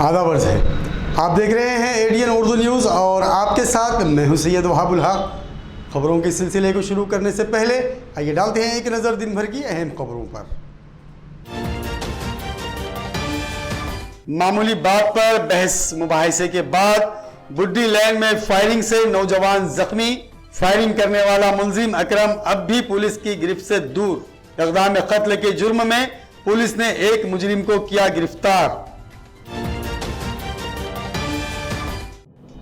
आदाब अर्ज़ है, आप देख रहे हैं एडीएन उर्दू न्यूज़ और आपके साथ मैं हूं सैयद वहाबुल हक। खबरों के सिलसिले को शुरू करने से पहले आइए डालते हैं एक नज़र दिन भर की अहम खबरों पर। मामूली बात पर बहस मुबाहिसे के बाद बुड्डी लैंड में फायरिंग से नौजवान जख्मी। फायरिंग करने वाला मुलजिम अकरम अब भी पुलिस की गिरफ्त से दूर। इक़दाम कत्ल के जुर्म में पुलिस ने एक मुजरिम को किया गिरफ्तार।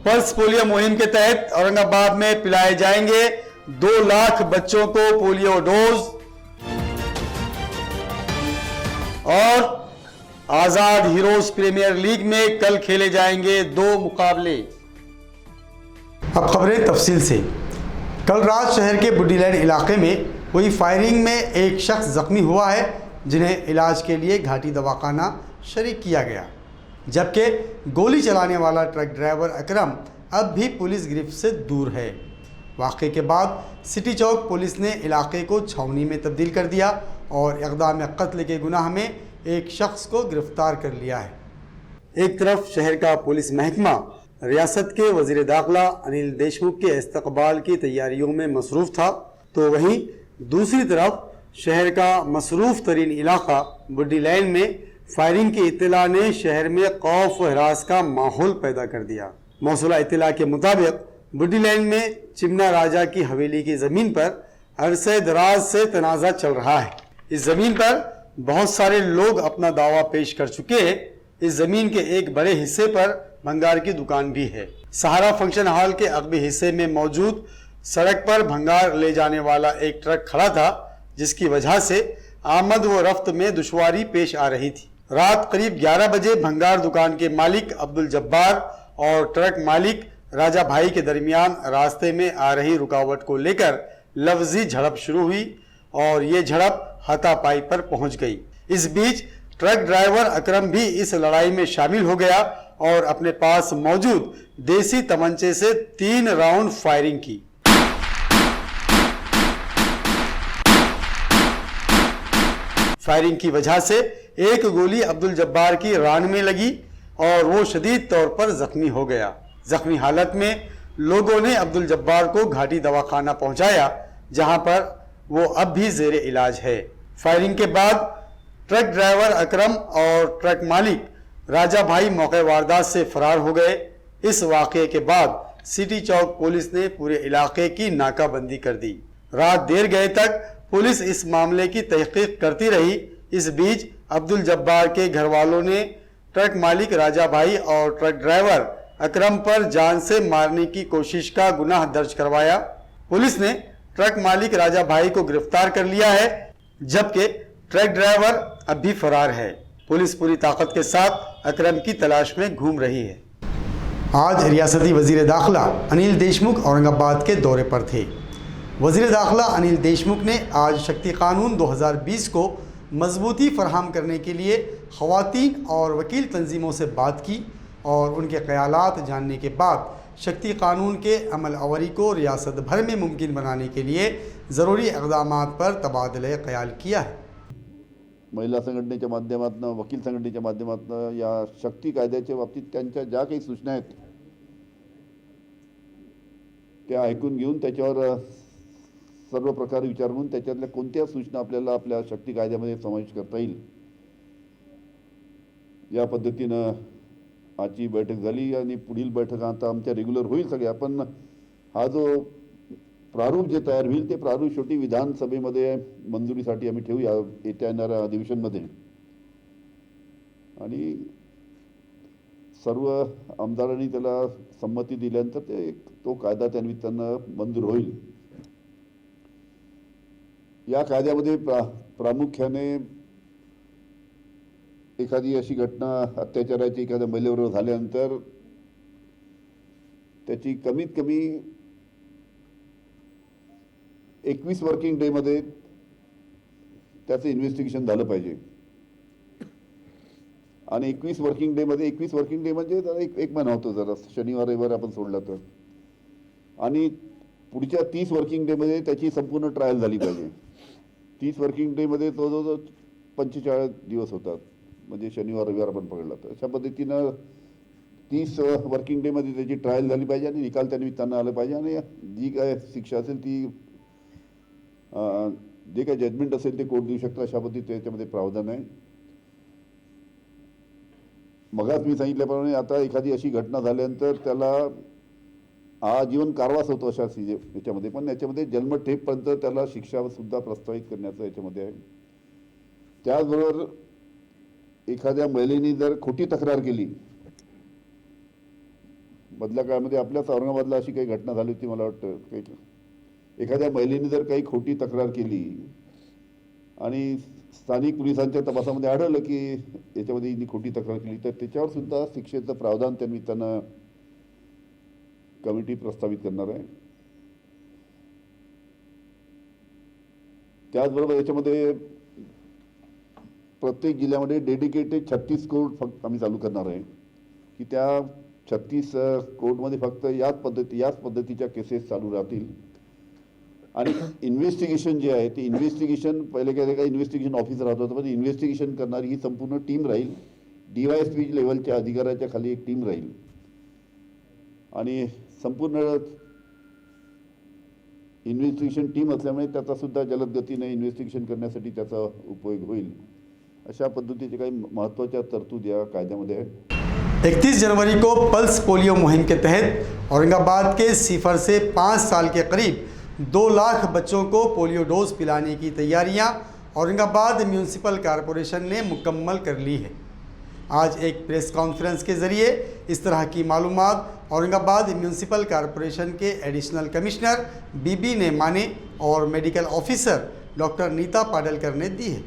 पल्स पोलियो मुहिम के तहत औरंगाबाद में पिलाए जाएंगे 2 लाख बच्चों को पोलियो डोज। और आजाद हीरोज प्रीमियर लीग में कल खेले जाएंगे 2 मुकाबले। अब खबरें तफसील से। कल रात शहर के बुड्डी लैंड इलाके में हुई फायरिंग में एक शख्स जख्मी हुआ है, जिन्हें इलाज के लिए घाटी दवाखाना शरीक किया गया, जबकि गोली चलाने वाला ट्रक ड्राइवर अकरम अब भी पुलिस गिरफ्त से दूर है। वाक़े के बाद सिटी चौक पुलिस ने इलाके को छावनी में तब्दील कर दिया और इक़दाम कत्ल के गुनाह में एक शख्स को गिरफ्तार कर लिया है। एक तरफ शहर का पुलिस महकमा रियासत के वज़ीर दाखिला अनिल देशमुख के इस्तकबाल की तैयारियों में मसरूफ़ था, तो वहीं दूसरी तरफ शहर का मसरूफ़ तरीन इलाका बुड्डी लैंड में फायरिंग की इत्तला ने शहर में खौफ व हरास का माहौल पैदा कर दिया। मौसूला इत्तला के मुताबिक बुड्डी लैंड में चिमना राजा की हवेली की ज़मीन पर अरसे दराज से तनाज़ा चल रहा है। इस ज़मीन पर बहुत सारे लोग अपना दावा पेश कर चुके हैं। इस ज़मीन के एक बड़े हिस्से पर भंगार की दुकान भी है। सहारा फंक्शन हॉल के अगबी हिस्से में मौजूद सड़क पर भंगार ले जाने वाला एक ट्रक खड़ा था, जिसकी वजह से आमद व रफ्त में दुश्वारी पेश आ रही थी। रात करीब 11 बजे भंगार दुकान के मालिक अब्दुल जब्बार और ट्रक मालिक राजा भाई के दरमियान रास्ते में आ रही रुकावट को लेकर लफ्जी झड़प शुरू हुई और ये झड़प हाथापाई पर पहुंच गई। इस बीच ट्रक ड्राइवर अकरम भी इस लड़ाई में शामिल हो गया और अपने पास मौजूद देसी तमंचे से 3 राउंड फायरिंग की। फायरिंग की वजह से एक गोली अब्दुल जब्बार की रान में लगी और वो शदीद तौर पर जख्मी हो गया। जख्मी हालत में लोगों ने अब्दुल जब्बार को घाटी दवाखाना पहुंचाया, जहां पर वो अब भी जेर इलाज है। फायरिंग के बाद ट्रक ड्राइवर अकरम और ट्रक मालिक राजा भाई मौके वारदात से फरार हो गए। इस वाक़े के बाद सिटी चौक पुलिस ने पूरे इलाके की नाकाबंदी कर दी। रात देर गए तक पुलिस इस मामले की तहकीक करती रही। इस बीच अब्दुल जब्बार के घर वालों ने ट्रक मालिक राजा भाई और ट्रक ड्राइवर अकरम पर जान से मारने की कोशिश का गुनाह दर्ज करवाया। पुलिस ने ट्रक मालिक राजा भाई को गिरफ्तार कर लिया है, जबकि ट्रक ड्राइवर अब भी फरार है। पुलिस पूरी ताकत के साथ अकरम की तलाश में घूम रही है। आज रियासती वज़ीर दाखिला अनिल देशमुख औरंगाबाद के दौरे पर थे। वज़ीर दाखिला अनिल देशमुख ने आज शक्ति कानून 2020 को मजबूती फराहम करने के लिए ख़वातीन और वकील तंजीमों से बात की और उनके ख़यालात जानने के बाद शक्ति कानून के अमल अवरी को रियासत भर में मुमकिन बनाने के लिए ज़रूरी इक़दामात पर तबादले ख़याल किया है। महिला संघटनेच्या माध्यमातून, वकील संघटनेच्या माध्यमातून या शक्ती कायद्याच्या बाबतीत त्यांच्या ज्या काही सूचना आहेत त्या ऐकून घेऊन त्याच्यावर सर्व प्रकारे विचार करून त्याच्यातल्या कोणत्या सूचना आपल्याला आपल्या शक्ती कायद्यामध्ये समाविष्ट करता येईल या पद्धतीनं आजची बैठक झाली आणि पुढील बैठक आता आमच्या रेग्युलर होईल सगळ्या। पण हा जो प्रारूप जे तयार होईल ते प्रारूप शेवटी विधानसभेमध्ये मंजुरीसाठी आम्ही ठेवूया येत्या येणाऱ्या अधिवेशनमध्ये आणि सर्व आमदारांनी त्याला संमती दिल्यानंतर तो कायदा त्या निमित्तानं मंजूर होईल। या कायद्यामध्ये प्रामुख्याने एखादी अशी घटना अत्याचाराची एखाद्या महिलेवर झाल्यानंतर त्याची कमीत कमी 21 वर्किंग डे मध्ये त्याचं इन्व्हेस्टिगेशन झालं पाहिजे आणि 21 वर्किंग डे मध्ये 21 वर्किंग डे म्हणजे जरा एक महिना होतो, जरा शनिवार रविवार आपण सोडला तर, आणि पुढच्या 30 वर्किंग डे मध्ये त्याची संपूर्ण ट्रायल झाली पाहिजे। 30 वर्किंग डे मध्ये तो 45 दिवस होतात, म्हणजे शनिवार रविवार पण पकडला तर अशा पद्धतीनं 30 वर्किंग डेमध्ये त्याची ट्रायल झाली पाहिजे आणि निकाल त्या निमित्तानं आलं पाहिजे आणि जी काय शिक्षा असेल ती जे काय जजमेंट असेल ते कोर्ट देऊ शकतं अशा पद्धतीने त्याच्यामध्ये प्रावधान आहे. मगाच मी सांगितल्याप्रमाणे आता एखादी अशी घटना झाल्यानंतर त्याला आजीवन कारावास होतो अशा याच्यामध्ये, पण याच्यामध्ये जन्मठेपपर्यंत त्याला शिक्षा सुद्धा प्रस्तावित करण्याचं याच्यामध्ये आहे. त्याचबरोबर एखाद्या महिलेने जर खोटी तक्रार केली, मधल्या काळामध्ये आपल्याच औरंगाबादला अशी काही घटना झाली होती मला वाटतं, काही एखाद्या महिलेने जर काही खोटी तक्रार केली आणि स्थानिक पोलिसांच्या तपासामध्ये आढळलं की याच्यामध्ये हिने खोटी तक्रार केली तर त्याच्यावर सुद्धा शिक्षेचं प्रावधान त्या निमित्तानं कमिटी प्रस्तावित करणार आहे. त्याचबरोबर याच्यामध्ये प्रत्येक जिल्ह्यामध्ये डेडिकेटेड 36 कोर्ट फक्त आम्ही चालू करणार आहे की त्या 36 कोर्टमध्ये फक्त याच पद्धतीच्या केसेस चालू राहतील आणि इन्व्हेस्टिगेशन जे आहे ते इन्व्हेस्टिगेशन पहिले काही इन्व्हेस्टिगेशन ऑफिसर राहत होतं, पण इन्व्हेस्टिगेशन करणारी ही संपूर्ण टीम राहील. DYSP लेवलच्या अधिकाऱ्याच्या खाली एक टीम राहील आणि संपूर्ण इन्व्हेस्टिगेशन टीम असल्यामुळे त्याचा सुद्धा जलद गतीने इन्व्हेस्टिगेशन करण्यासाठी त्याचा उपयोग होईल. अशा पद्धतीचे काही महत्त्वाच्या तरतूद या कायद्यामध्ये आहे. 31 जनवरी को पल्स पोलियो मुहिम के तहत औरंगाबाद के सीफर से 5 साल के करीब 2 लाख बच्चों को पोलियो डोज पिलाने की तैयारियां औरंगाबाद म्यूनिसिपल कॉरपोरेशन ने मुकम्मल कर ली है. आज एक प्रेस कॉन्फ्रेंस के ज़रिए इस तरह की मालूमात औरंगाबाद म्यूनिसिपल कॉरपोरेशन के एडिशनल कमिश्नर बीबी नेमा ने और medical officer doctor Neeta Padalkar ने दी है.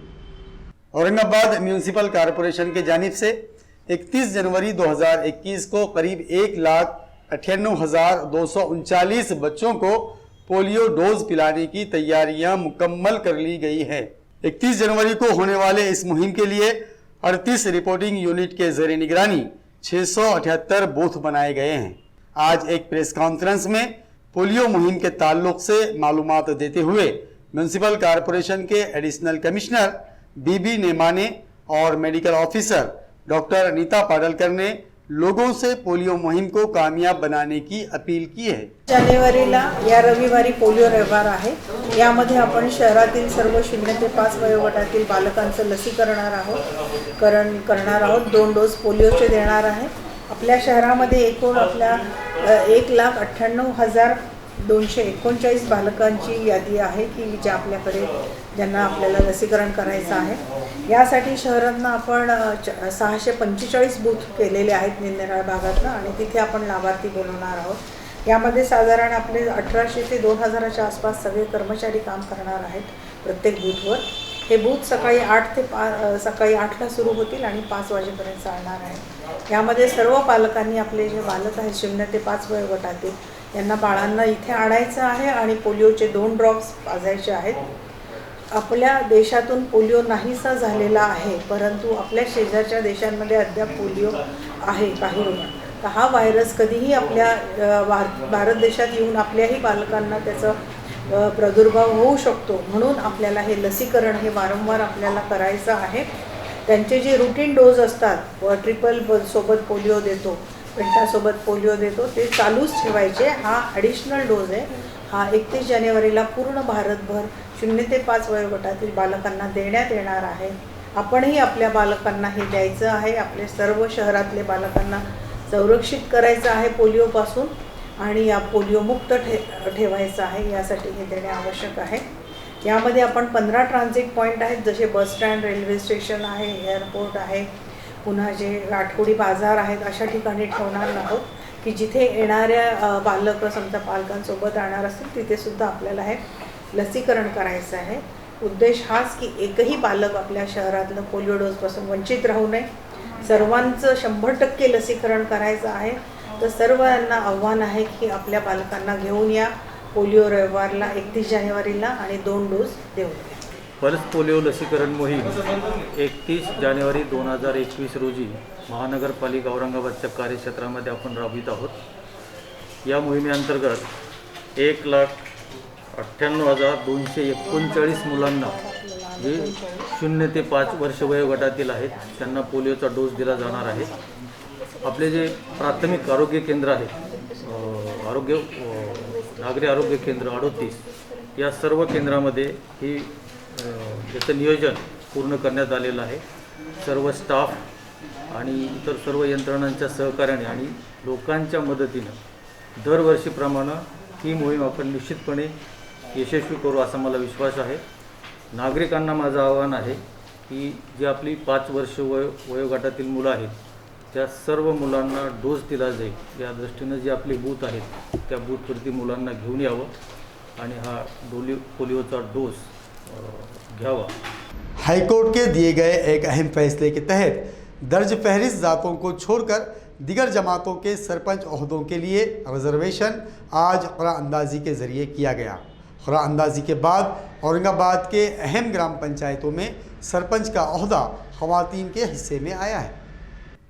औरंगाबाद म्यूनिसिपल कॉरपोरेशन की जानिब से 31 जनवरी 2021 को करीब 1,98,239 बच्चों को पोलियो डोज पिलाने की तैयारियां मुकम्मल कर ली गई है. 31 जनवरी को होने वाले इस मुहिम के लिए 38 रिपोर्टिंग यूनिट के ज़रिए निगरानी 678 बूथ बनाए गए हैं. आज एक प्रेस कॉन्फ्रेंस में पोलियो मुहिम के ताल्लुक से मालूमात देते हुए म्यूनिसिपल कॉरपोरेशन के एडिशनल कमिश्नर बीबी नेमा ने और medical officer doctor Neeta Padalkar ने लोगों से पोलियो मुहिम को कामयाब बनाने की अपील की है. जानेवारीला या रविवारी पोलिओ रविवार आहे. यामध्ये आपण शहरातील सर्व 0 ते 5 वयोगटातील बालकांचं लसीकरण करणार आहोत. 2 डोस पोलिओचे देणार आहे. आपल्या शहरामध्ये एकूण आपल्या 1,98,239 बालकांची यादी आहे की ज्यांना आपल्याला लसीकरण करायचं आहे. यासाठी शहरातनं आपण 645 बूथ केलेले आहेत निरनिराळ्या भागातनं आणि तिथे आपण लाभार्थी बोलवणार आहोत. यामध्ये साधारण आपले 1800 ते 2000च्या आसपास सगळे कर्मचारी काम करणार आहेत प्रत्येक बूथवर. हे बूथ सकाळी 8ला सुरू होतील आणि 5 वाजेपर्यंत चालणार आहे. यामध्ये सर्व पालकांनी आपले जे बालक आहेत 0 ते 5 वयोगटातील यांना बाळांना इथे आणायचं आहे आणि पोलिओचे 2 ड्रॉप्स पाजायचे आहेत. आपल्या देशातून पोलिओ नाहीसा झालेला आहे, परंतु आपल्या शेजारच्या देशांमध्ये अद्याप पोलिओ आहे काही रुग्ण. तर हा व्हायरस कधीही आपल्या भारत देशात येऊन आपल्याही बालकांना त्याचा प्रादुर्भाव होऊ शकतो. म्हणून आपल्याला हे लसीकरण हे वारंवार आपल्याला करायचं आहे. त्यांचे जे रुटीन डोज असतात, ट्रिपल सोबत पोलिओ देतो, पेंटासोबत पोलिओ देतो, ते चालूच ठेवायचे. हा ॲडिशनल डोज आहे. हा 31 जानेवारीला पूर्ण भारतभर 0 ते 5 वयोगटातील बालकांना देण्यात येणार आहे. आपणही आपल्या बालकांना हे द्यायचं आहे. आपले सर्व शहरातले बालकांना संरक्षित करायचं आहे पोलिओपासून आणि या पोलिओमुक्त ठेवायचं आहे. यासाठी हे देणे आवश्यक आहे. यामध्ये आपण 15 ट्रान्झिट पॉईंट आहेत, जसे बस स्टँड, रेल्वे स्टेशन आहे, एअरपोर्ट आहे, पुन्हा जे आठवडी बाजार आहेत, अशा ठिकाणी ठेवणार आहोत की जिथे येणाऱ्या बालक समजा पालकांसोबत राहणार असतील तिथे सुद्धा आपल्याला हे लसीकरण करायचं आहे. उद्देश हाच की एकही बालक आपल्या शहरातलं पोलिओ डोसपासून वंचित राहू नये. सर्वांचं 100% लसीकरण करायचं आहे. तर सर्वांना आव्हान आहे की आपल्या बालकांना घेऊन या पोलिओ रविवारला 31 जानेवारीला आणि 2 डोस देऊ. पल्स पोलिओ लसीकरण मोहीम 31 जानेवारी 2021 रोजी महानगरपालिका औरंगाबादच्या कार्यक्षेत्रामध्ये आपण राबवित आहोत. या मोहिमेअंतर्गत 1,98,239 मुलांना जे 0 ते 5 वर्ष वयोगटातील आहेत त्यांना पोलिओचा डोस दिला जाणार आहे. आपले जे प्राथमिक आरोग्य केंद्र आहे नागरी आरोग्य केंद्र 38 या सर्व केंद्रामध्ये ही याचं नियोजन पूर्ण करण्यात आलेलं आहे. सर्व स्टाफ आणि इतर सर्व यंत्रणांच्या सहकार्याने आणि लोकांच्या मदतीनं दरवर्षीप्रमाणे ही मोहीम आपण निश्चितपणे यशस्वी करू असा मला विश्वास आहे. नागरिकांना माझं आवाहन आहे की जी आपली 5 वर्ष वयोगटातील मुलं आहेत त्या सर्व मुलांना डोस दिला जाईल या दृष्टीनं जी आपली बूथ आहेत त्या बूथवरती मुलांना घेऊन यावं आणि हा पोलिओचा डोस घ्यावा. हाईकोर्ट के दिए गए एक अहम फैसले के तहत दर्ज फहरिस्त ज़ातों को छोड़कर दीगर जमातों के सरपंच ओहदों के लिए रिजर्वेशन आज क़ुरान अंदाज़ी के ज़रिए किया गया. क़ुरान अंदाज़ी के बाद औरंगाबाद के अहम ग्राम पंचायतों में सरपंच का ओहदा ख़वातीन के हिस्से में आया है.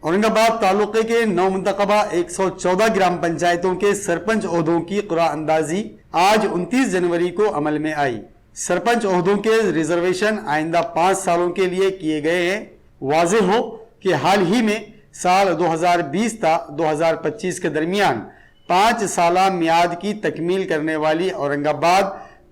औरंगाबाद तालुके के 9 मुंतखबा 114 ग्राम पंचायतों के सरपंच ओहदों की क़ुरान अंदाज़ी आज 29 जनवरी को अमल में आई. सरपंच ओहदों के रिजर्वेशन आइंदा 5 सालों के लिए किए गए हैं. वाज़े हो कि हाल ही में साल 2020 था 2025 के दरमियान 5 साला मियाद की तकमील करने वाली औरंगाबाद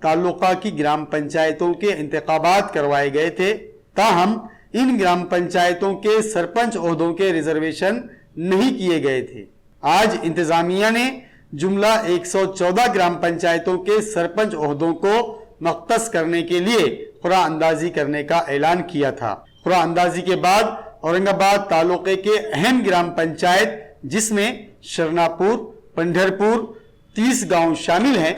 तालुका की ग्राम पंचायतों के इंतखाबात करवाए गए थे. ताहम इन ग्राम पंचायतों के सरपंच ओहदों के रिजर्वेशन नहीं किए गए थे. आज इंतजामिया ने जुमला 114 ग्राम पंचायतों के सरपंच ओहदों को मख्तस करने के लिए क़ुरान अंदाज़ी करने का ऐलान किया था. क़ुरान अंदाज़ी के बाद औरंगाबाद तालुके के अहम ग्राम पंचायत जिसमें शरनापुर, पंढरपुर, 30 गांव शामिल हैं,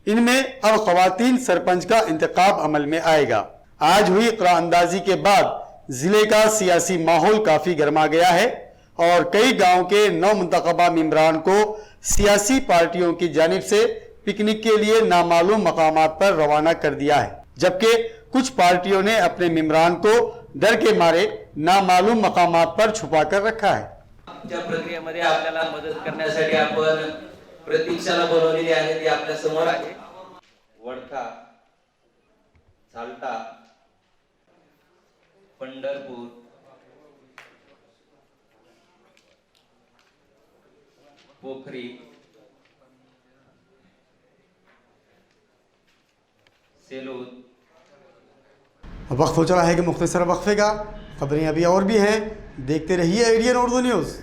इनमें अब ख़वातीन सरपंच का इंतखाब अमल में आएगा. आज हुई क़ुरान अंदाज़ी के बाद ज़िले का सियासी माहौल काफ़ी गर्मा गया है और कई गांव के 9 मुंतखबा मेंबरान को सियासी पार्टियों की जानिब से पिकनिक के लिए नामालूम मकामात पर रवाना कर दिया है, जबकि कुछ पार्टियों ने अपने मेंबरान को डर के मारे नामालूम मकामात पर छुपा कर रखा है. ज्या प्रक्रियेमध्ये आपल्याला मदत करण्यासाठी आपण प्रतीक्षाला बोलवलेली आहे ती आपल्या समोर आहे. वडखा, चालटा, पंढरपूर, पोखरी, सेलूद. वक्त हो चला है कि मुख्तसर वक्फे का खबरें अभी और भी हैं. देखते रहिए एडीएन उर्दू न्यूज़.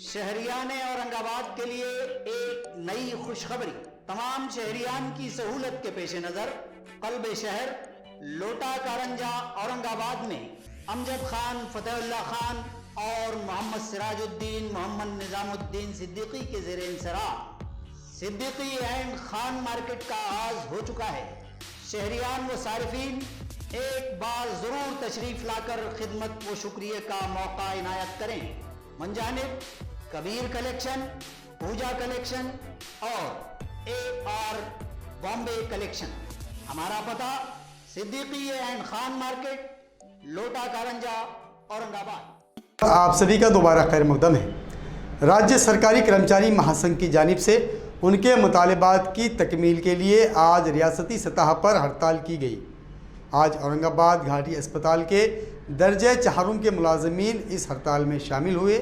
शहरियान औरंगाबाद के लिए एक नई खुशखबरी. तमाम शहरियान की सहूलत के पेश नजर कल्बे शहर लोटा कारंजा औरंगाबाद में अमजद खान, फतेहुल्लाह खान और मोहम्मद सिराजुद्दीन, मोहम्मद निजामुद्दीन सिद्दीकी के ज़ेरे इंसराह सिद्दीकी एंड खान मार्केट का आगाज हो चुका है. शहरियान व सारिफीन एक बार जरूर तशरीफ लाकर खिदमत व शुक्रिया का मौका इनायत करें. मंजानिब कबीर कलेक्शन, पूजा कलेक्शन और AR बॉम्बे कलेक्शन. हमारा पता सिद्दीकी एंड खान मार्केट, लोटा कारंजा, औरंगाबाद. आप सभी का दोबारा खैर मकदम है. राज्य सरकारी कर्मचारी महासंघ की जानिब से उनके मुतालबात की तकमील के लिए आज रियासती सतह पर हड़ताल की गई. आज औरंगाबाद घाटी अस्पताल के दर्जे चारूम के मुलाजमीन इस हड़ताल में शामिल हुए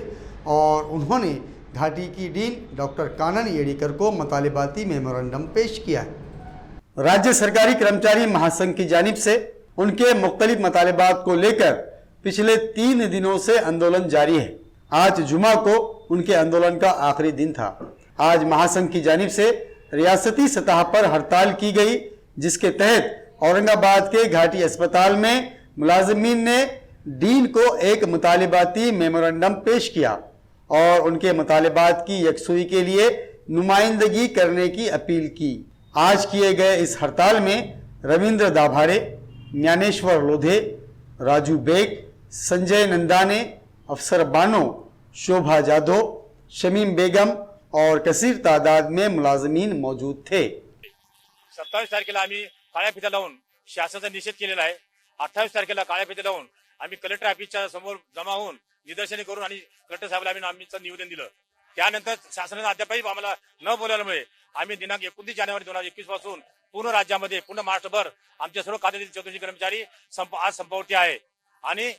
और उन्होंने घाटी की डीन डॉक्टर कानन येड़ीकर को मुतालिबाती मेमोरेंडम पेश किया है। राज्य सरकारी कर्मचारी महासंघ की जानिब से उनके मुख्तलिफ मुतालिबात को लेकर पिछले 3 दिनों से आंदोलन जारी है। आज जुमा को उनके आंदोलन का आखिरी दिन था। आज महासंघ की जानिब से रियासती सतह पर हड़ताल की गई, जिसके तहत औरंगाबाद के घाटी अस्पताल में मुलाजमीन ने डीन को एक मुतालिबाती मेमोरेंडम पेश किया और उनके मुतालिबात की यकसुई के लिए नुमाइंदगी करने की अपील की। आज किए गए इस हड़ताल में रविंद्र दाभाड़े, ज्ञानेश्वर लोधे, राजू बेग, संजय नंदाने, अफसर बानो, शोभा जाधव, शमीम बेगम और कसीर तादाद में मुलाजमीन मौजूद थे। 27 तारखेला आम्ही काळ्या फित्या लावून शासनाचा निषेध केलेला आहे। 28 तारखेला काळ्या फित्या लावून आम्ही कलेक्टर ऑफिसच्या समोर जमा होऊन निदर्शने करून आणि कलेक्टर साहेबांना आम्ही आमचं निवेदन दिलं। त्यानंतर शासनाने अद्यापही आम्हाला न बोलावल्यामुळे आम्ही दिनांक 29 जानेवारी 2021 पासून पूर्ण राज्यामध्ये पूर्ण महाराष्ट्रभर आमच्या सर्व खात्यातील चतुर्थी कर्मचारी आज संपावरती आहे आणि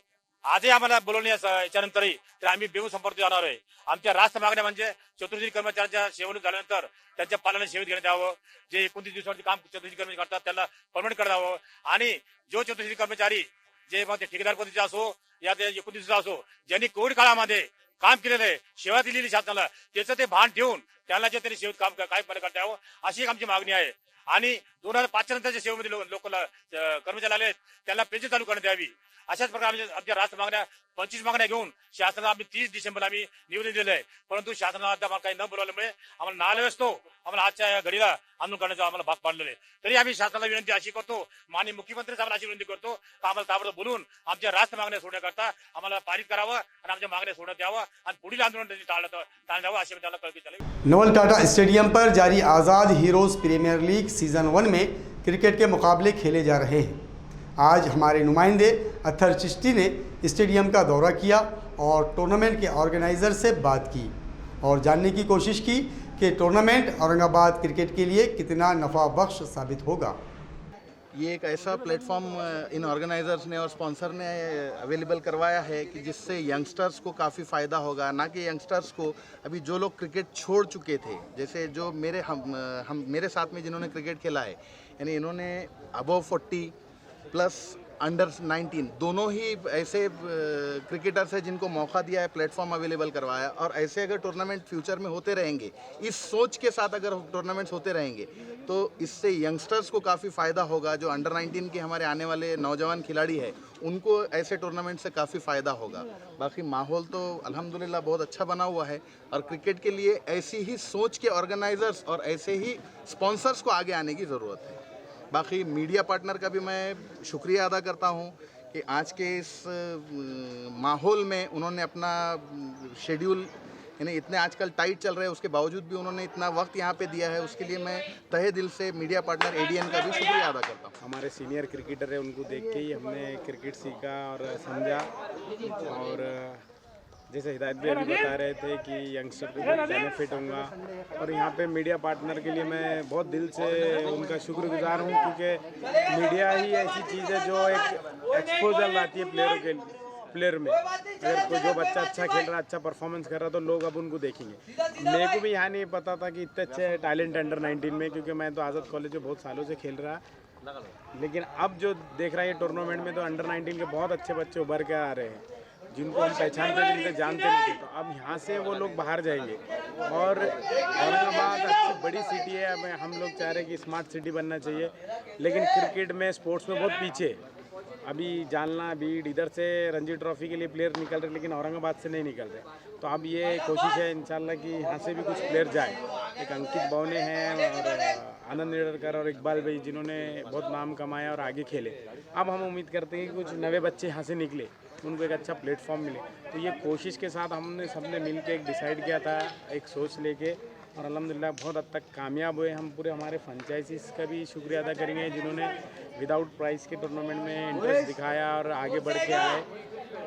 आजही आम्हाला बोलवण्यानंतरही तर आम्ही बेमुसंपर्क जाणार आहे। आमच्या रास्त मागण्या म्हणजे चतुर्थी कर्मचाऱ्यांच्या सेवनिवृत्त झाल्यानंतर त्यांच्या पालना सेवेत घेण्यात यावं, जे 29 दिवसावरती काम चतुर्थी कर्मचारी करतात त्यांना परमनंट करण्यात यावं आणि जो चतुर्थी कर्मचारी जे मग ते ठेकेदार पद्धतीचे असो या ते 29 दिवसाचा असो ज्यांनी कोविड काळामध्ये काम केलेलं आहे, सेवा दिलेली शासनाला, त्याचं ते भान ठेवून त्यांना जे त्यांनी सेवेत काम काय करता यावं अशी एक आमची मागणी आहे। आणि 2005 नंतर जे सेवेमध्ये लोक कर्मचारी आले त्यांना पेन्शन चालू करण्यात यावी। अशाच प्रकारे आमच्या राष्ट्र मागण्या 25 मागण्या घेऊन शासनाला आम्ही 30 डिसेंबरला आम्ही निवेदन दिलं आहे, परंतु शासनाला आम्हाला काही न बोलवल्यामुळे आम्हाला नालवेस्तो आम्हाला आजच्या घडीला आंदोलन करण्याचा आम्हाला भाग पाडलेलं आहे। तरी आम्ही शासनाला विनंती अशी करतो, माननीय मुख्यमंत्री साहेबांना अशी विनंती करतो की आम्हाला ताबडतोब बोलून आमच्या राष्ट्र मागण्या सोडण्याकरता आम्हाला पारित करावं आणि आमच्या मागण्या सोडण्यात यावं आणि पुढील आंदोलन टाळण्यात यावं अशी त्याला कळकळीची विनंती। नवल टाटा स्टेडियम पर जारी आज़ाद हीरोज़ प्रीमियर लीग सीज़न 1 में क्रिकेट के मुकाबले खेले जा रहे हैं। आज हमारे नुमाइंदे अत्थर चिश्ती ने स्टेडियम का दौरा किया और टूर्नामेंट के ऑर्गेनाइज़र से बात की और जानने की कोशिश की कि टूर्नामेंट औरंगाबाद क्रिकेट के लिए कितना नफ़ा बख्श साबित होगा। ये एक ऐसा प्लेटफॉर्म इन ऑर्गेनाइजर्स ने और स्पॉन्सर ने अवेलेबल करवाया है कि जिससे यंगस्टर्स को काफ़ी फ़ायदा होगा। ना कि यंगस्टर्स को, अभी जो लोग क्रिकेट छोड़ चुके थे, जैसे जो मेरे साथ में जिन्होंने क्रिकेट खेला है, यानी इन्होंने अबव 40 प्लस अंडर 19 दोनों ही ऐसे क्रिकेटर्स हैं जिनको मौका दिया है, प्लेटफॉर्म अवेलेबल करवाया। और ऐसे अगर टूर्नामेंट फ्यूचर में होते रहेंगे, इस सोच के साथ अगर टूर्नामेंट्स होते रहेंगे तो इससे यंगस्टर्स को काफ़ी फ़ायदा होगा। जो अंडर 19 के हमारे आने वाले नौजवान खिलाड़ी हैं उनको ऐसे टूर्नामेंट से काफ़ी फ़ायदा होगा। बाकी माहौल तो अल्हम्दुलिल्लाह बहुत अच्छा बना हुआ है और क्रिकेट के लिए ऐसी ही सोच के ऑर्गेनाइजर्स और ऐसे ही स्पॉन्सर्स को आगे आने की ज़रूरत है। बाकी मीडिया पार्टनर का भी मैं शुक्रिया अदा करता हूं कि आज के इस माहौल में उन्होंने अपना शेड्यूल, यानी इतने आजकल टाइट चल रहे हैं उसके बावजूद भी उन्होंने इतना वक्त यहाँ पे दिया है, उसके लिए मैं तहे दिल से मीडिया पार्टनर एडीएन का भी शुक्रिया अदा करता हूँ। हमारे सीनियर क्रिकेटर है, उनको देख के ही हमने क्रिकेट सीखा और समझा। और जैसे हिदायत भी अभी बता रहे थे कि यंगस्टर को बहुत बेनिफिट होगा और यहाँ पे मीडिया पार्टनर के लिए मैं बहुत दिल से उनका शुक्रगुजार हूँ, क्योंकि मीडिया ही ऐसी चीज़ है जो एक एक्सपोजर लाती है प्लेयर में। अगर कोई जो बच्चा अच्छा खेल रहा, अच्छा परफॉर्मेंस कर रहा तो लोग अब उनको देखेंगे। मेरे को भी यहाँ नहीं पता था कि इतने अच्छे टैलेंट अंडर 19 में, क्योंकि मैं तो आज़ाद कॉलेज में बहुत सालों से खेल रहा, लेकिन अब जो देख रहा है टूर्नामेंट में तो अंडर 19 के बहुत अच्छे बच्चे उभर के आ रहे हैं जिनको हम पहचानते थे, जिनको जानते नहीं थे। तो अब यहाँ से वो लोग बाहर जाएंगे और औरंगाबाद अच्छी बड़ी सिटी है। अब हम लोग चाह रहे हैं कि स्मार्ट सिटी बनना चाहिए, लेकिन क्रिकेट में, स्पोर्ट्स में बहुत पीछे। अभी जालना, बीड, इधर से रणजी ट्रॉफी के लिए प्लेयर निकल रहे, लेकिन औरंगाबाद से नहीं निकल रहे। तो अब ये कोशिश है इंशाल्लाह कि यहाँ से भी कुछ प्लेयर जाए। एक अंकित बौने हैं और आनंद निडरकर और इकबाल भाई, जिन्होंने बहुत नाम कमाया और आगे खेले। अब हम उम्मीद करते हैं कि कुछ नए बच्चे यहाँ से निकले, उनको एक अच्छा प्लेटफॉर्म मिले। तो ये कोशिश के साथ हमने सबने मिल के एक डिसाइड किया था, एक सोच लेके, और अल्हम्दुलिल्लाह बहुत हद तक कामयाब हुए। हम पूरे हमारे फ्रेंचाइजीज़ का भी शुक्रिया अदा करेंगे जिन्होंने विदाउट प्राइस के टूर्नामेंट में इंटरेस्ट दिखाया और आगे बढ़ के आए,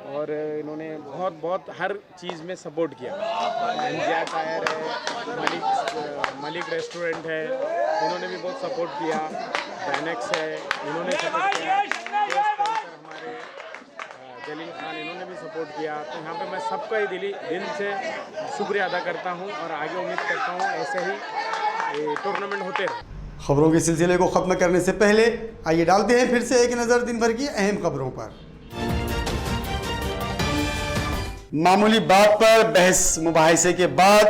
और इन्होंने बहुत हर चीज़ में सपोर्ट किया। एनजिया टायर है, मलिक रेस्टोरेंट है, इन्होंने भी बहुत सपोर्ट किया। बैनेक्स है, इन्होंने सपोर्ट किया। जलील खान, इन्होंने भी सपोर्ट किया। तो यहाँ पे मैं सबका ही दिल से शुक्रिया अदा करता हूँ और आगे उम्मीद करता हूँ ऐसे ही टूर्नामेंट होते रहे। खबरों के सिलसिले को ख़त्म करने से पहले आइए डालते हैं फिर से एक नज़र दिन भर की अहम खबरों पर। मामूली बात पर बहस मुबाहिसे के बाद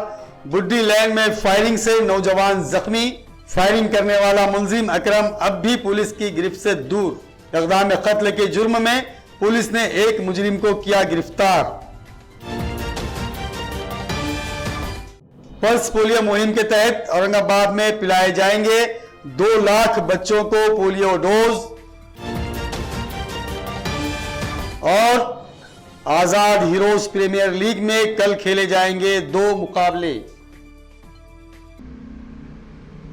बुड्डी लैंड में फायरिंग से नौजवान जख्मी। फायरिंग करने वाला मुलजिम अकरम अब भी पुलिस की गिरफ्त से दूर। इक़दाम कत्ल के जुर्म में पुलिस ने एक मुजरिम को किया गिरफ्तार। पल्स पोलियो मुहिम के तहत औरंगाबाद में पिलाए जाएंगे 2 लाख बच्चों को पोलियो डोज। और आजाद हीरोज प्रीमियर लीग में कल खेले जाएंगे 2 मुकाबले।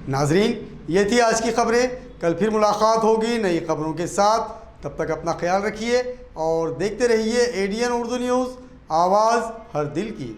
नाजरीन, ये थी आज की खबरें। कल फिर मुलाकात होगी नई खबरों के साथ। तब तक अपना ख्याल रखिए और देखते रहिए ADN उर्दू न्यूज़, आवाज़ हर दिल की।